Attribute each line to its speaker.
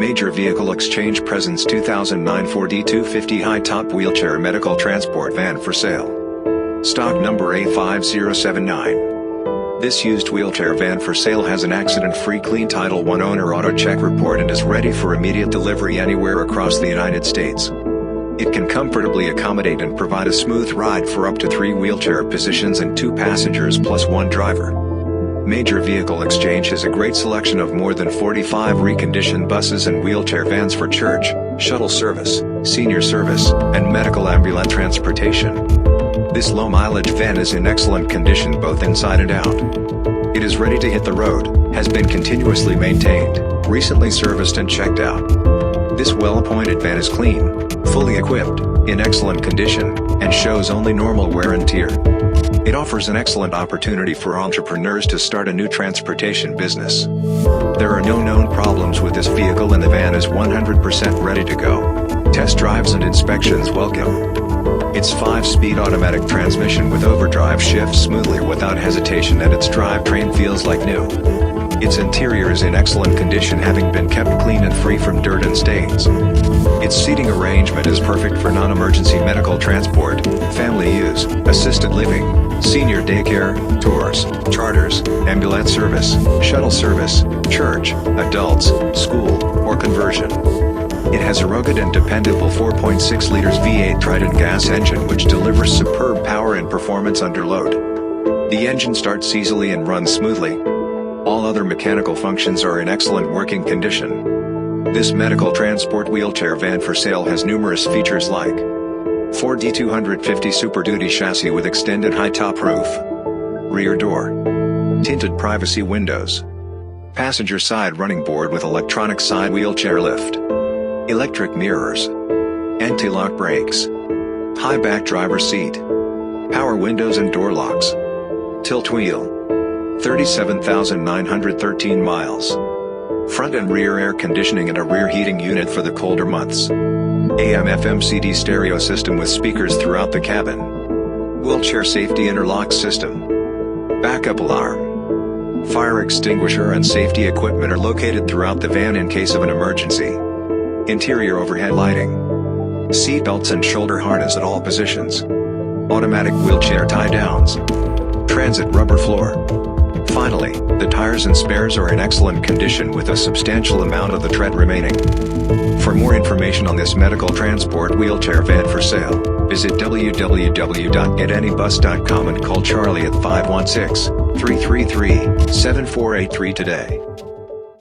Speaker 1: Major Vehicle Exchange presents 2009 Ford E250 high-top wheelchair medical transport van for sale. Stock number A5079. This used wheelchair van for sale has an accident-free clean Title I owner auto check report and is ready for immediate delivery anywhere across the United States. It can comfortably accommodate and provide a smooth ride for up to 3 wheelchair positions and 2 passengers plus 1 driver. Major Vehicle Exchange has a great selection of more than 45 reconditioned buses and wheelchair vans for church, shuttle service, senior service, and medical ambulance transportation. This low-mileage van is in excellent condition both inside and out. It is ready to hit the road, has been continuously maintained, recently serviced and checked out. This well-appointed van is clean, fully equipped, in excellent condition, and shows only normal wear and tear. It offers an excellent opportunity for entrepreneurs to start a new transportation business. There are no known problems with this vehicle and the van is 100% ready to go. Test drives and inspections welcome. Its 5-speed automatic transmission with overdrive shifts smoothly without hesitation and its drivetrain feels like new. Its interior is in excellent condition, having been kept clean and free from dirt and stains. Its seating arrangement is perfect for non-emergency medical transport, family use, assisted living, senior daycare, tours, charters, ambulance service, shuttle service, church, adults, school, or conversion. It has a rugged and dependable 4.6 liters V8 Triton gas engine which delivers superb power and performance under load. The engine starts easily and runs smoothly. All other mechanical functions are in excellent working condition. This medical transport wheelchair van for sale has numerous features like Ford E250 Super Duty chassis with extended high-top roof, rear door, tinted privacy windows, passenger side running board with electronic side wheelchair lift, electric mirrors, anti-lock brakes, high back driver's seat, power windows and door locks, tilt wheel, 37,913 miles, front and rear air conditioning and a rear heating unit for the colder months, AM/FM CD stereo system with speakers throughout the cabin, wheelchair safety interlock system, backup alarm, fire extinguisher and safety equipment are located throughout the van in case of an emergency, interior overhead lighting, seat belts and shoulder harness at all positions, automatic wheelchair tie downs, transit rubber floor. Finally, the tires and spares are in excellent condition with a substantial amount of the tread remaining. For more information on this medical transport wheelchair van for sale, visit www.getanybus.com and call Charlie at 516-333-7483 today.